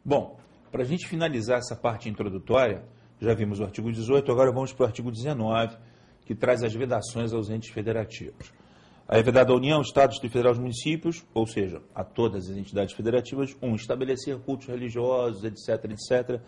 Bom, para a gente finalizar essa parte introdutória, já vimos o artigo 18, agora vamos para o artigo 19, que traz as vedações aos entes federativos. É vedado à União, Estados, Distrito Federal e municípios, ou seja, a todas as entidades federativas, estabelecer cultos religiosos, etc.,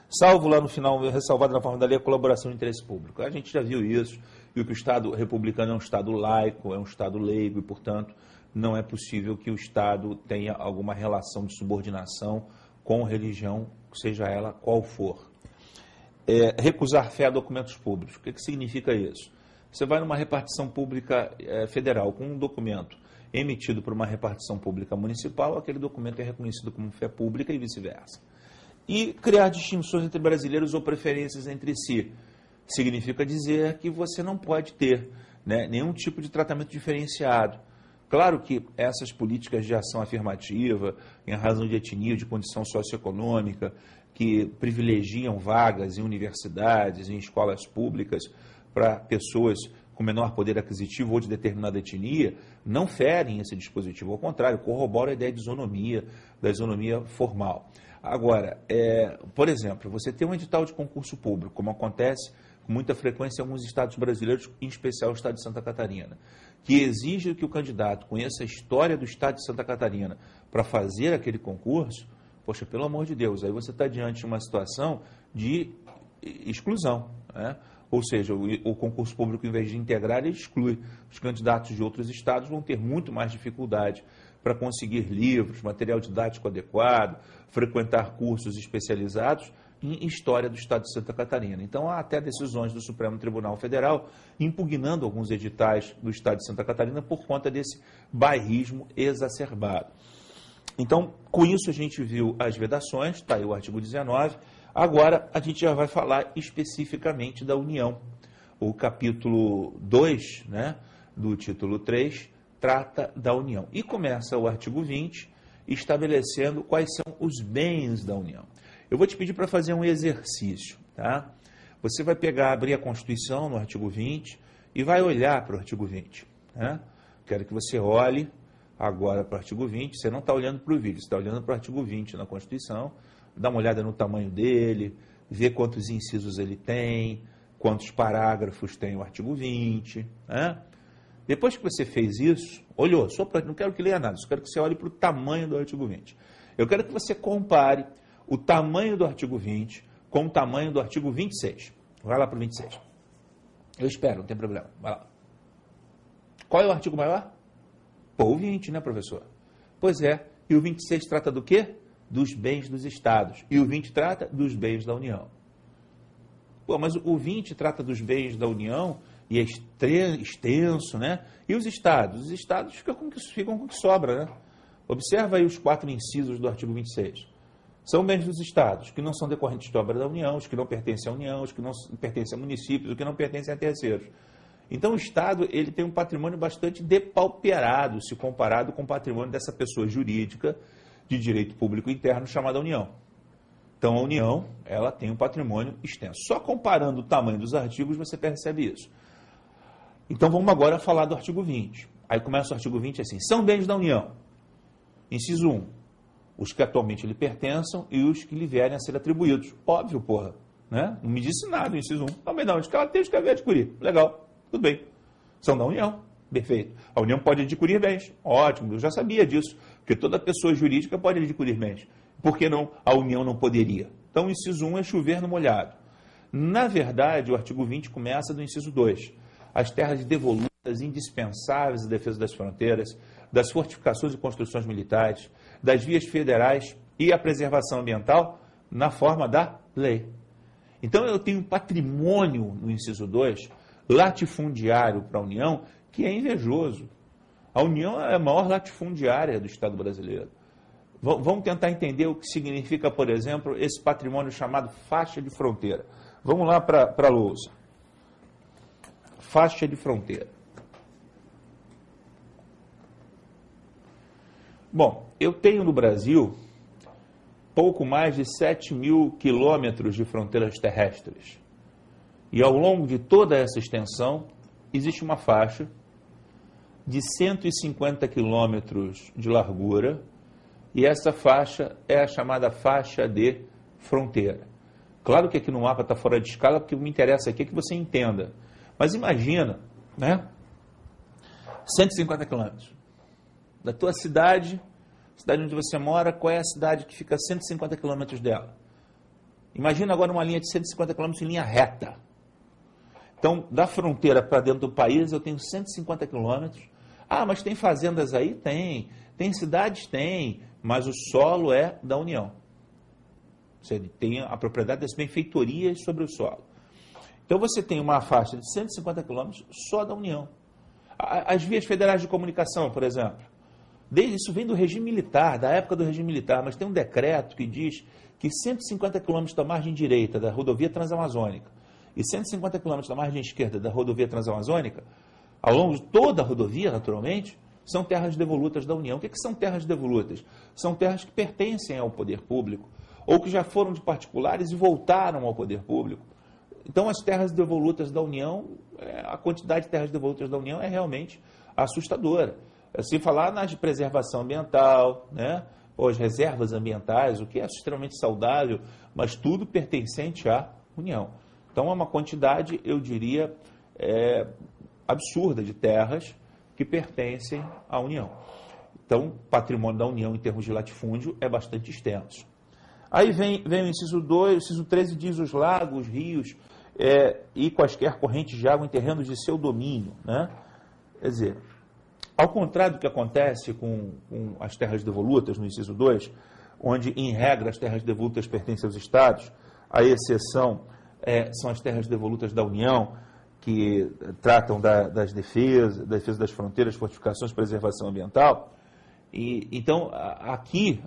salvo lá no final, ressalvado na forma da lei, a colaboração de interesse público. A gente já viu isso, viu que o Estado republicano é um Estado laico, é um Estado leigo e, portanto, não é possível que o Estado tenha alguma relação de subordinação com religião, seja ela qual for. Recusar fé a documentos públicos. O que significa isso? Você vai numa repartição pública federal com um documento emitido por uma repartição pública municipal, aquele documento é reconhecido como fé pública e vice-versa. E criar distinções entre brasileiros ou preferências entre si. Significa dizer que você não pode ter nenhum tipo de tratamento diferenciado. Claro que essas políticas de ação afirmativa, em razão de etnia, de condição socioeconômica, que privilegiam vagas em universidades, em escolas públicas, para pessoas com menor poder aquisitivo ou de determinada etnia, não ferem esse dispositivo. Ao contrário, corroboram a ideia de isonomia, da isonomia formal. Agora, por exemplo, você tem um edital de concurso público, como acontece com muita frequência em alguns estados brasileiros, em especial o estado de Santa Catarina, que exige que o candidato conheça a história do estado de Santa Catarina para fazer aquele concurso. Poxa, pelo amor de Deus, aí você está diante de uma situação de exclusão, né? Ou seja, o concurso público, em vez de integrar, ele exclui. Os candidatos de outros estados vão ter muito mais dificuldade para conseguir livros, material didático adequado, frequentar cursos especializados em história do estado de Santa Catarina. Então, há até decisões do Supremo Tribunal Federal impugnando alguns editais do estado de Santa Catarina por conta desse bairrismo exacerbado. Então, com isso a gente viu as vedações, está aí o artigo 19. Agora, a gente já vai falar especificamente da União. O capítulo 2, do título 3, trata da União. E começa o artigo 20, estabelecendo quais são os bens da União. Eu vou te pedir para fazer um exercício, tá? Você vai abrir a Constituição no artigo 20 e vai olhar para o artigo 20. Né? Quero que você olhe agora para o artigo 20, você não está olhando para o vídeo, você está olhando para o artigo 20 na Constituição, dá uma olhada no tamanho dele, vê quantos incisos ele tem, quantos parágrafos tem o artigo 20. Né? Depois que você fez isso, olhou, não quero que leia nada, só quero que você olhe para o tamanho do artigo 20. Eu quero que você compare o tamanho do artigo 20 com o tamanho do artigo 26. Vai lá para o 26. Eu espero, não tem problema. Vai lá. Qual é o artigo maior? Pô, o 20, né, professor? Pois é. E o 26 trata do quê? Dos bens dos estados. E o 20 trata dos bens da União. Pô, mas o 20 trata dos bens da União e é extenso, né? E os estados? Os estados ficam com o que sobra, né? Observa aí os 4 incisos do artigo 26. São bens dos estados, que não são decorrentes de obra da União, os que não pertencem à União, os que não pertencem a municípios, os que não pertencem a terceiros. Então, o Estado ele tem um patrimônio bastante depauperado, se comparado com o patrimônio dessa pessoa jurídica de direito público interno chamada União. Então, a União ela tem um patrimônio extenso. Só comparando o tamanho dos artigos, você percebe isso. Então, vamos agora falar do artigo 20. Aí começa o artigo 20 assim, são bens da União. Inciso 1. Os que atualmente lhe pertençam e os que lhe vierem a ser atribuídos. Óbvio, porra. Né? Não me disse nada o inciso 1. Também não, os que ela tem, os que ela vai adquirir. Legal, tudo bem. São da União. Perfeito. A União pode adquirir bens. Ótimo, eu já sabia disso. Porque toda pessoa jurídica pode adquirir bens. Por que não a União não poderia? Então, o inciso 1 é chover no molhado. Na verdade, o artigo 20 começa do inciso 2. As terras devolutas, indispensáveis à defesa das fronteiras, das fortificações e construções militares, das vias federais e a preservação ambiental na forma da lei. Então, eu tenho um patrimônio, no inciso 2, latifundiário para a União, que é invejoso. A União é a maior latifundiária do Estado brasileiro. Vamos tentar entender o que significa, por exemplo, esse patrimônio chamado faixa de fronteira. Vamos lá para a lousa. Faixa de fronteira. Bom, eu tenho no Brasil pouco mais de 7.000 quilômetros de fronteiras terrestres. E ao longo de toda essa extensão, existe uma faixa de 150 quilômetros de largura E essa faixa é a chamada faixa de fronteira. Claro que aqui no mapa está fora de escala, porque o que me interessa aqui é que você entenda. Mas imagina, né? 150 quilômetros. Da tua cidade onde você mora, qual é a cidade que fica a 150 quilômetros dela? Imagina agora uma linha de 150 quilômetros em linha reta. Então, da fronteira para dentro do país, eu tenho 150 quilômetros. Ah, mas tem fazendas aí? Tem. Tem cidades? Tem. Mas o solo é da União. Você tem a propriedade das benfeitorias sobre o solo. Então, você tem uma faixa de 150 quilômetros só da União. As vias federais de comunicação, por exemplo. Isso vem do regime militar, da época do regime militar, mas tem um decreto que diz que 150 quilômetros da margem direita da rodovia transamazônica e 150 quilômetros da margem esquerda da rodovia transamazônica, ao longo de toda a rodovia, naturalmente, são terras devolutas da União. O que são terras devolutas? São terras que pertencem ao poder público, ou que já foram de particulares e voltaram ao poder público. Então, as terras devolutas da União, a quantidade de terras devolutas da União é realmente assustadora. Sem falar nas de preservação ambiental, né? Ou as reservas ambientais, o que é extremamente saudável, mas tudo pertencente à União. Então, é uma quantidade, eu diria, absurda de terras que pertencem à União. Então, o patrimônio da União, em termos de latifúndio, é bastante extenso. Aí vem o inciso 2, o inciso 13 diz os lagos, rios e quaisquer correntes de água em terrenos de seu domínio, né? Quer dizer, ao contrário do que acontece com as terras devolutas, no inciso 2, onde, em regra, as terras devolutas pertencem aos estados, a exceção são as terras devolutas da União, que tratam da defesa das fronteiras, fortificações, preservação ambiental. Então, aqui,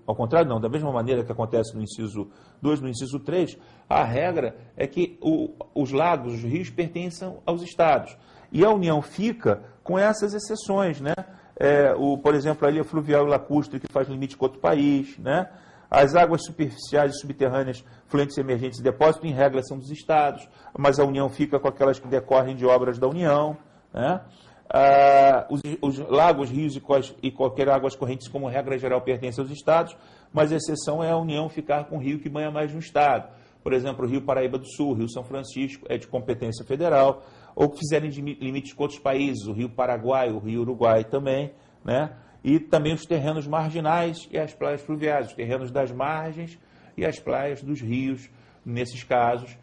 ao contrário, não, da mesma maneira que acontece no inciso 2, no inciso 3, a regra é que os lagos, os rios pertencem aos estados. E a União fica com essas exceções, né? Por exemplo, a ilha fluvial e lacustre, que faz limite com outro país, né? As águas superficiais e subterrâneas, fluentes emergentes e depósitos, em regra, são dos estados, mas a União fica com aquelas que decorrem de obras da União, né? Os lagos, rios e qualquer águas correntes, como regra geral, pertencem aos estados, mas a exceção é a União ficar com o rio que banha mais de um estado. Por exemplo, o Rio Paraíba do Sul, o Rio São Francisco, é de competência federal, ou que fizerem de limites com outros países, o Rio Paraguai, o Rio Uruguai também, né? E também os terrenos marginais e as praias fluviais, os terrenos das margens e as praias dos rios, nesses casos,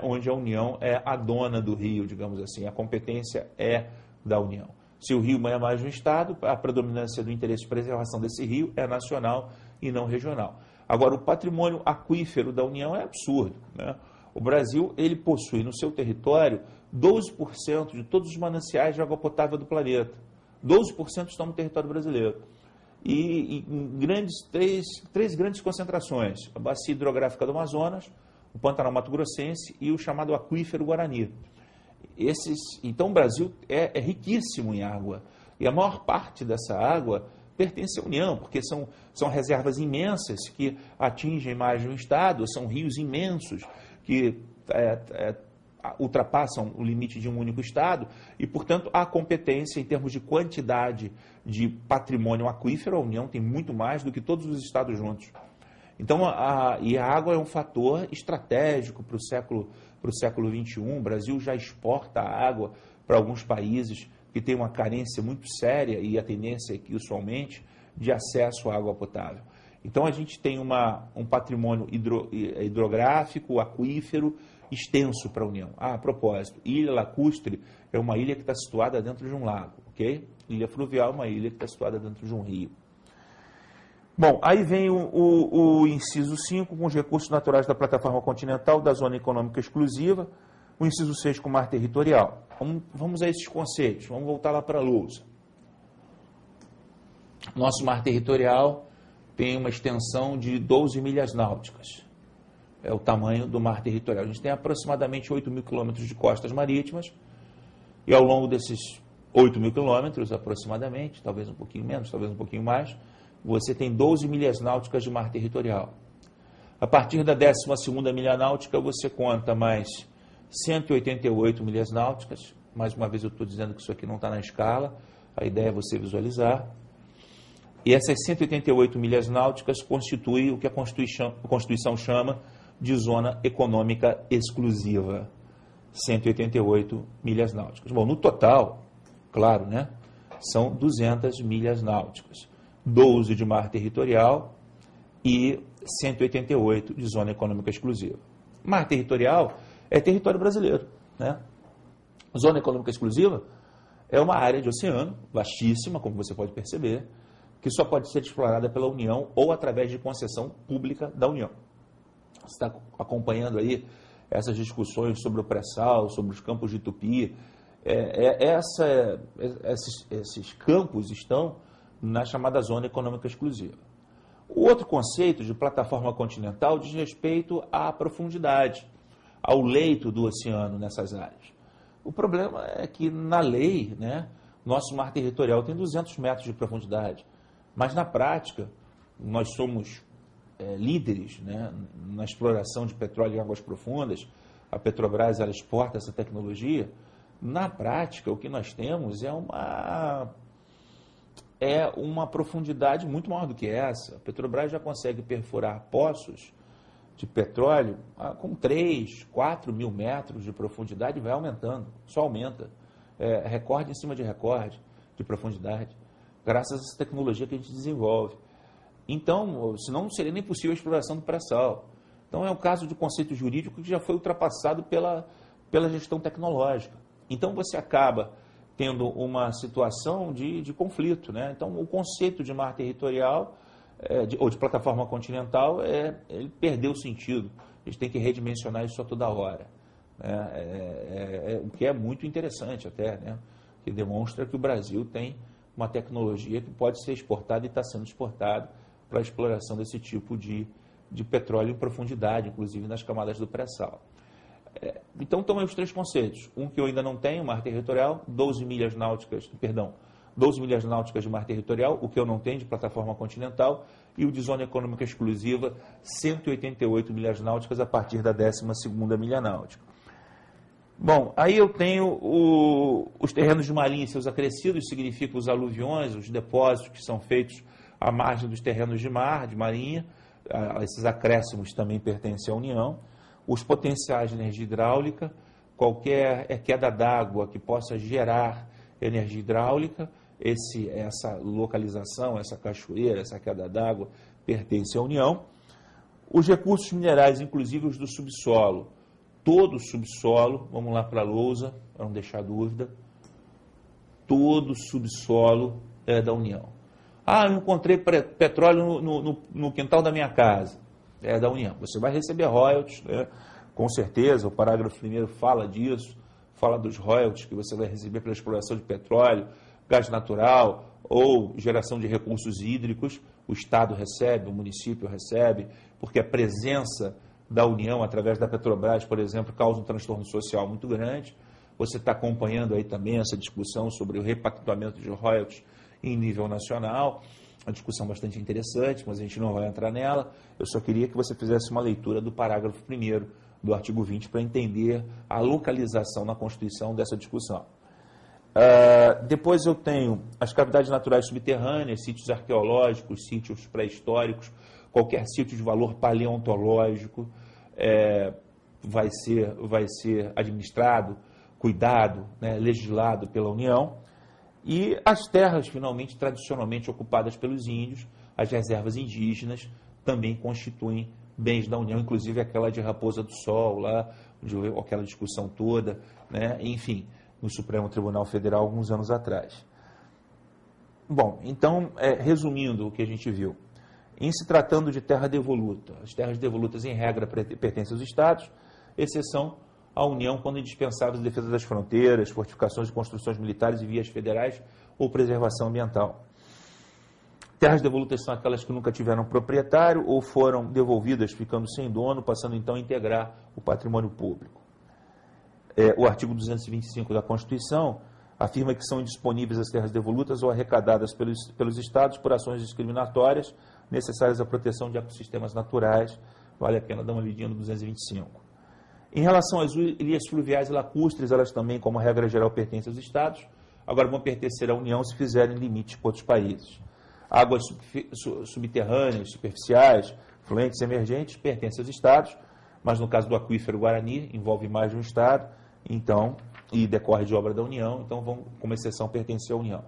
onde a União é a dona do rio, digamos assim, a competência é da União. Se o rio banha mais de um estado, a predominância do interesse de preservação desse rio é nacional e não regional. Agora, o patrimônio aquífero da União é absurdo, né? O Brasil, ele possui no seu território 12% de todos os mananciais de água potável do planeta. 12% estão no território brasileiro. E em três grandes concentrações: a bacia hidrográfica do Amazonas, o Pantanal Mato Grossense e o chamado aquífero Guarani. Então, o Brasil é riquíssimo em água. E a maior parte dessa água pertence à União, porque são reservas imensas que atingem mais de um estado, são rios imensos que ultrapassam o limite de um único estado e, portanto, há competência em termos de quantidade de patrimônio aquífero. A União tem muito mais do que todos os estados juntos. Então, a água é um fator estratégico para o século XXI. O Brasil já exporta água para alguns países que têm uma carência muito séria, e a tendência é que isso aumente, de acesso à água potável. Então, a gente tem um patrimônio hidrográfico, aquífero, extenso para a União. A propósito, Ilha Lacustre é uma ilha que está situada dentro de um lago, ok? Ilha Fluvial é uma ilha que está situada dentro de um rio. Bom, aí vem o inciso 5, com os recursos naturais da plataforma continental da zona econômica exclusiva, o inciso 6 com o mar territorial. Vamos a esses conceitos, vamos voltar lá para a lousa. Nosso mar territorial tem uma extensão de 12 milhas náuticas. É o tamanho do mar territorial. A gente tem aproximadamente 8 mil quilômetros de costas marítimas, e ao longo desses 8 mil quilômetros, aproximadamente, talvez um pouquinho menos, talvez um pouquinho mais, você tem 12 milhas náuticas de mar territorial. A partir da 12ª milha náutica, você conta mais 188 milhas náuticas. Mais uma vez eu estou dizendo que isso aqui não está na escala, a ideia é você visualizar. E essas 188 milhas náuticas constituem o que a Constituição chama de zona econômica exclusiva. 188 milhas náuticas. Bom, no total, claro, né, são 200 milhas náuticas. 12 de mar territorial e 188 de zona econômica exclusiva. Mar territorial é território brasileiro, né? Zona econômica exclusiva é uma área de oceano vastíssima, como você pode perceber, que só pode ser explorada pela União ou através de concessão pública da União. Você está acompanhando aí essas discussões sobre o pré-sal, sobre os campos de tupi. Esses campos estão na chamada zona econômica exclusiva. O outro conceito de plataforma continental diz respeito à profundidade, ao leito do oceano nessas áreas. O problema é que, na lei, né, nosso mar territorial tem 200 metros de profundidade, mas, na prática, nós somos líderes, né, na exploração de petróleo em águas profundas. A Petrobras ela exporta essa tecnologia. Na prática, o que nós temos é uma profundidade muito maior do que essa. A Petrobras já consegue perfurar poços de petróleo com 3, 4 mil metros de profundidade e vai aumentando, só aumenta. Recorde em cima de recorde de profundidade, graças a essa tecnologia que a gente desenvolve. Então, senão não seria nem possível a exploração do pré-sal. Então, é um caso de conceito jurídico que já foi ultrapassado pela gestão tecnológica. Então, você acaba tendo uma situação de conflito, né? Então, o conceito de mar territorial ou de plataforma continental ele perdeu o sentido. A gente tem que redimensionar isso a toda hora. O que é muito interessante até, né? Que demonstra que o Brasil tem uma tecnologia que pode ser exportada e está sendo exportada para a exploração desse tipo de petróleo em profundidade, inclusive nas camadas do pré-sal. Então, estão aí os três conceitos. Um que eu ainda não tenho, mar territorial, 12 milhas náuticas de mar territorial, o que eu não tenho de plataforma continental, e o de zona econômica exclusiva, 188 milhas náuticas a partir da 12ª milha náutica. Bom, aí eu tenho os terrenos de marinha e seus acrescidos, significa os aluviões, os depósitos que são feitos à margem dos terrenos de mar, de marinha. Esses acréscimos também pertencem à União. Os potenciais de energia hidráulica, qualquer queda d'água que possa gerar energia hidráulica, essa localização, essa cachoeira, essa queda d'água, pertence à União. Os recursos minerais, inclusive os do subsolo, todo o subsolo, vamos lá para a lousa, para não deixar dúvida, todo o subsolo é da União. Eu encontrei petróleo no quintal da minha casa, é da União. Você vai receber royalties, né? Com certeza, o parágrafo 1º fala disso, fala dos royalties que você vai receber pela exploração de petróleo, gás natural ou geração de recursos hídricos. O Estado recebe, o município recebe, porque a presença da União, através da Petrobras, por exemplo, causa um transtorno social muito grande. Você está acompanhando aí também essa discussão sobre o repactuamento de royalties em nível nacional, uma discussão bastante interessante, mas a gente não vai entrar nela. Eu só queria que você fizesse uma leitura do parágrafo 1º do artigo 20 para entender a localização na Constituição dessa discussão. Depois eu tenho as cavidades naturais subterrâneas, sítios arqueológicos, sítios pré-históricos, qualquer sítio de valor paleontológico vai ser administrado, cuidado, né, legislado pela União. E as terras, finalmente, tradicionalmente ocupadas pelos índios, as reservas indígenas, também constituem bens da União, inclusive aquela de Raposa do Sol, lá, onde houve aquela discussão toda, né, enfim, no Supremo Tribunal Federal, alguns anos atrás. Bom, então, resumindo o que a gente viu, em se tratando de terra devoluta, as terras devolutas, em regra, pertencem aos Estados, exceção à União quando indispensáveis à defesa das fronteiras, fortificações e construções militares e vias federais ou preservação ambiental. Terras devolutas são aquelas que nunca tiveram proprietário ou foram devolvidas ficando sem dono, passando então a integrar o patrimônio público. O artigo 225 da Constituição afirma que são indisponíveis as terras devolutas ou arrecadadas pelos Estados por ações discriminatórias necessárias à proteção de ecossistemas naturais. Vale a pena dar uma lidinha no 225. Em relação às ilhas fluviais e lacustres, elas também, como regra geral, pertencem aos Estados, agora vão pertencer à União se fizerem limite com outros países. Águas subterrâneas, superficiais, fluentes e emergentes pertencem aos estados, mas no caso do aquífero Guarani, envolve mais de um estado, então, e decorre de obra da União, então, como exceção, pertence à União.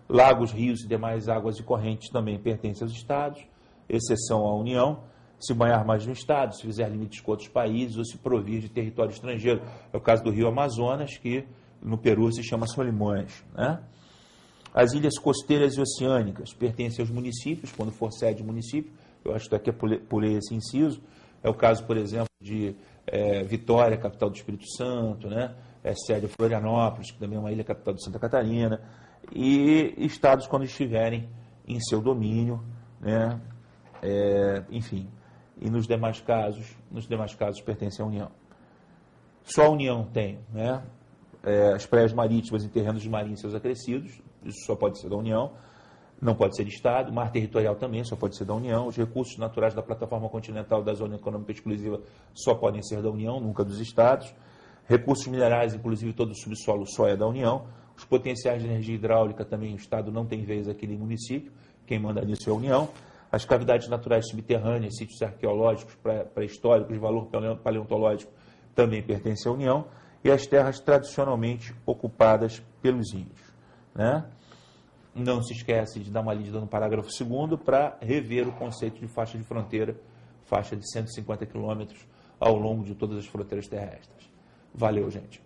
Lagos, rios e demais águas e correntes também pertencem aos estados, exceção à União. Se banhar mais de um estado, se fizer limites com outros países ou se provir de território estrangeiro. É o caso do rio Amazonas, que no Peru se chama Solimões, né? As ilhas costeiras e oceânicas pertencem aos municípios, quando for sede do município. Eu acho que aqui pulei esse inciso. É o caso, por exemplo, de Vitória, capital do Espírito Santo, né? Sede de Florianópolis, que também é uma ilha capital de Santa Catarina. E estados quando estiverem em seu domínio, né? Enfim, e nos demais casos pertencem à União. Só a União tem, né? As praias marítimas em terrenos marinhos e seus acrescidos, isso só pode ser da União, não pode ser de Estado. Mar territorial também só pode ser da União. Os recursos naturais da plataforma continental da Zona Econômica Exclusiva só podem ser da União, nunca dos Estados. Recursos minerais, inclusive todo o subsolo, só é da União. Os potenciais de energia hidráulica também o Estado não tem vez aqui no município, quem manda nisso é a União. As cavidades naturais subterrâneas, sítios arqueológicos pré-históricos de valor paleontológico também pertencem à União, e as terras tradicionalmente ocupadas pelos índios, né? Não se esquece de dar uma lida no parágrafo 2º para rever o conceito de faixa de fronteira, faixa de 150 quilômetros ao longo de todas as fronteiras terrestres. Valeu, gente.